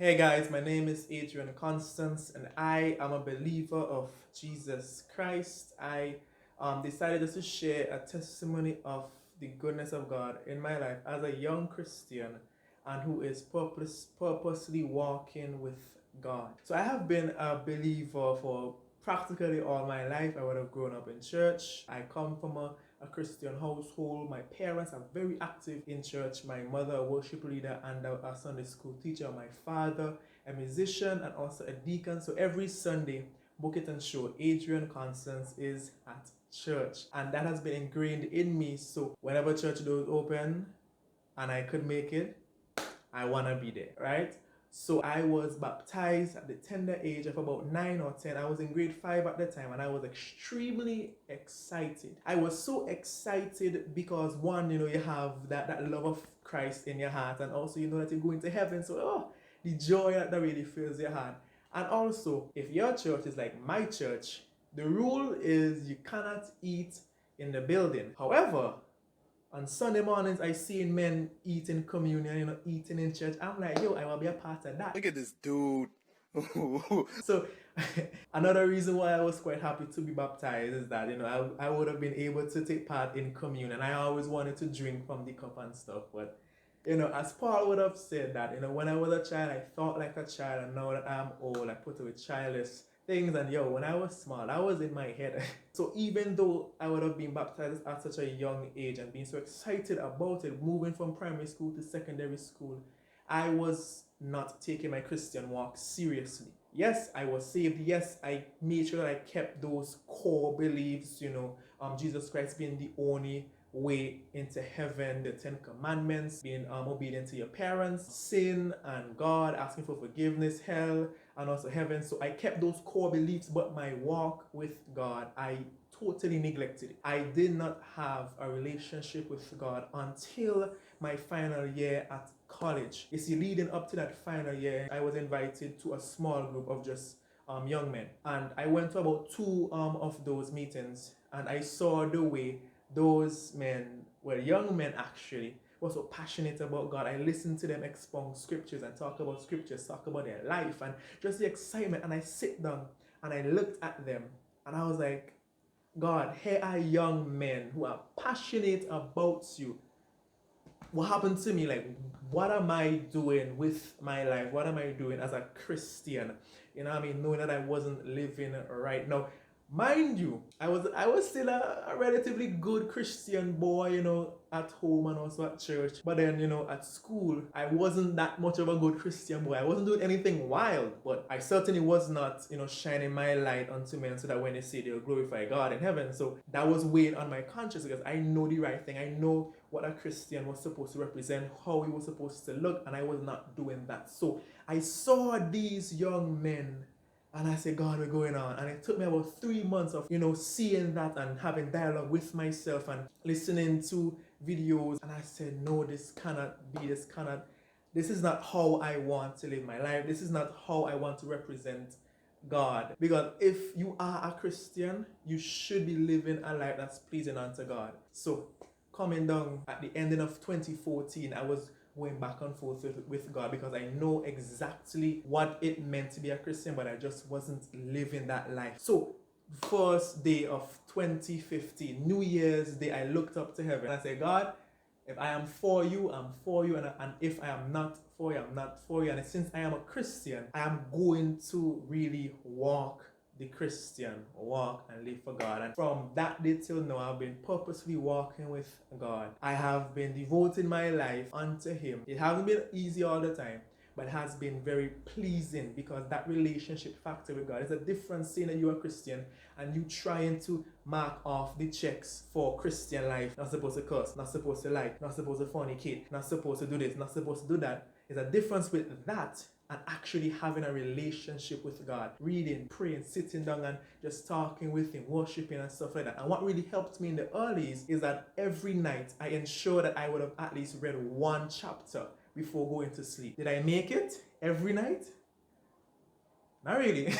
Hey guys, my name is Adrian Constance and I am a believer of Jesus Christ. I decided just to share a testimony of the goodness of God in my life as a young Christian and who is purposely walking with God. So I have been a believer for practically all my life. I would have grown up in church. I come from a Christian household. My parents are very active in church. My mother, a worship leader and a Sunday school teacher. My father, a musician and also a deacon. So every Sunday, book it and show, Adrian Constance is at church. And that has been ingrained in me. So whenever church doors open and I could make it, I want to be there, right? So I was baptized at the tender age of about 9 or 10. I was in grade 5 at the time and I was extremely excited. I was so excited because one, you have that love of Christ in your heart, and also you know that you're going to heaven. So the joy that really fills your heart. And also, if your church is like my church, the rule is you cannot eat in the building. However, on Sunday mornings, I seen men eating communion, eating in church. I'm like, yo, I want to be a part of that. Look at this dude. So another reason why I was quite happy to be baptized is that, I would have been able to take part in communion. I always wanted to drink from the cup and stuff. But, as Paul would have said that, when I was a child, I thought like a child. And now that I'm old, I put away childish things. And when I was small, I was in my head. So even though I would have been baptized at such a young age and being so excited about it, moving from primary school to secondary school, I was not taking my Christian walk seriously. Yes, I was saved. Yes, I made sure that I kept those core beliefs, Jesus Christ being the only way into heaven, the 10 Commandments, being obedient to your parents, sin and God, asking for forgiveness, hell, and also heaven. So I kept those core beliefs, but my walk with God, I totally neglected it. I did not have a relationship with God until my final year at college. You see, leading up to that final year, I was invited to a small group of just young men. And I went to about two of those meetings and I saw the way those men, well, young men actually, were so passionate about God. I listened to them expound scriptures and talk about scriptures, talk about their life and just the excitement. And I sit down and I looked at them and I was like, God, here are young men who are passionate about you. What happened to me? Like, what am I doing with my life? What am I doing as a Christian? Knowing that I wasn't living right. Now, mind you, I was still a relatively good Christian boy, at home and also at church. But then, at school, I wasn't that much of a good Christian boy. I wasn't doing anything wild, but I certainly was not, shining my light unto men so that when they see, they'll glorify God in heaven. So that was weighing on my conscience because I know the right thing. I know what a Christian was supposed to represent, how he was supposed to look, and I was not doing that. So I saw these young men and I said, God, we're going on. And it took me about 3 months of, seeing that and having dialogue with myself and listening to videos. And I said, no, this is not how I want to live my life. This is not how I want to represent God. Because if you are a Christian, you should be living a life that's pleasing unto God. So coming down at the ending of 2014, I was going back and forth with God because I know exactly what it meant to be a Christian, but I just wasn't living that life. So first day of 2015, New Year's Day, I looked up to heaven and I said, God, if I am for you, I'm for you, and if I am not for you, I'm not for you. And since I am a Christian, I am going to really walk the Christian walk and live for God. And from that day till now, I've been purposely walking with God. I have been devoting my life unto Him. It hasn't been easy all the time, but it has been very pleasing because that relationship factor with God is a different saying that you're a Christian and you trying to mark off the checks for Christian life. Not supposed to curse, not supposed to lie, not supposed to fornicate, not supposed to do this, not supposed to do that. There's a difference with that and actually having a relationship with God, reading, praying, sitting down and just talking with Him, worshiping and stuff like that. And what really helped me in the earlies is that every night I ensured that I would have at least read one chapter before going to sleep. Did I make it every night? Not really.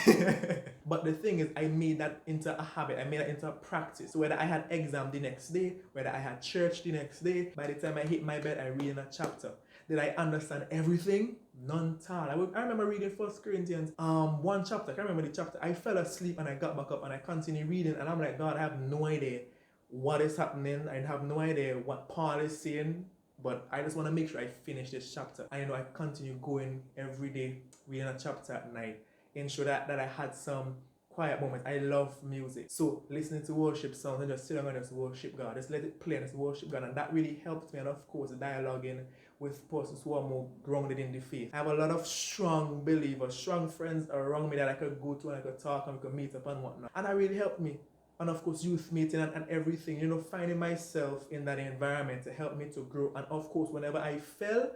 But the thing is, I made that into a habit. I made that into a practice. So whether I had exam the next day, whether I had church the next day, by the time I hit my bed, I read in a chapter. did I understand everything? None at all. I remember reading First Corinthians, one chapter. I can't remember the chapter. I fell asleep and I got back up and I continued reading, and I'm like, God, I have no idea what is happening. I have no idea what Paul is saying, but I just want to make sure I finish this chapter. I know I continue going every day, reading a chapter at night, ensure that I had some quiet moments. I love music. So listening to worship songs and just sit down and just worship God. Just let it play and just worship God. And that really helped me. And of course, dialoguing with persons who are more grounded in the faith. I have a lot of strong believers, strong friends around me that I could go to and I could talk and we could meet up and whatnot. And that really helped me. And of course, youth meeting and everything, finding myself in that environment to help me to grow. And of course, whenever I fell,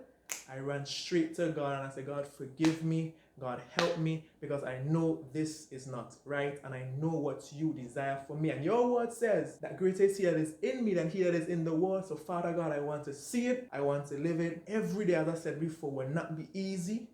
I ran straight to God and I said, God, forgive me. God, help me, because I know this is not right and I know what you desire for me. And your word says that greater is he that is in me than he that is in the world. So Father God, I want to see it. I want to live it. Every day, as I said before, will not be easy.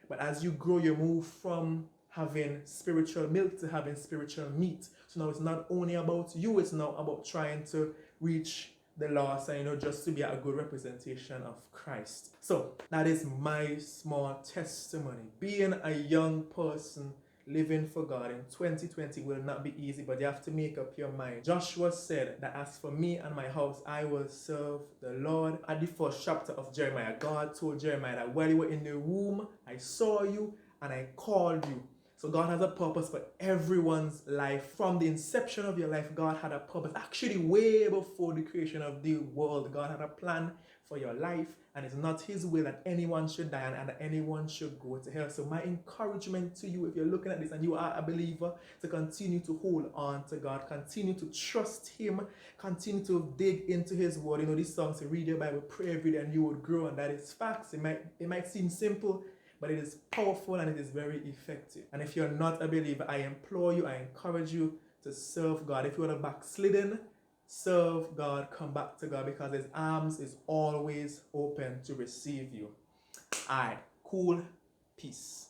But as you grow, you move from having spiritual milk to having spiritual meat. So now it's not only about you, it's now about trying to reach the lost and just to be a good representation of Christ. So that is my small testimony. Being a young person living for God in 2020 will not be easy, but you have to make up your mind. Joshua said that as for me and my house, I will serve the Lord. At the first chapter of Jeremiah, God told Jeremiah that while you were in the womb, I saw you and I called you. So God has a purpose for everyone's life. From the inception of your life, God had a purpose. Actually, way before the creation of the world, God had a plan for your life. And it's not his will that anyone should die and that anyone should go to hell. So my encouragement to you, if you're looking at this and you are a believer, to continue to hold on to God. Continue to trust him. Continue to dig into his word. These songs, to read your Bible, pray every day, and you would grow. And that is facts. It might seem simple, but it is powerful and it is very effective. And if you're not a believer, I implore you, I encourage you to serve God. If you are backslidden, serve God, come back to God, because his arms is always open to receive you. All right, cool, peace.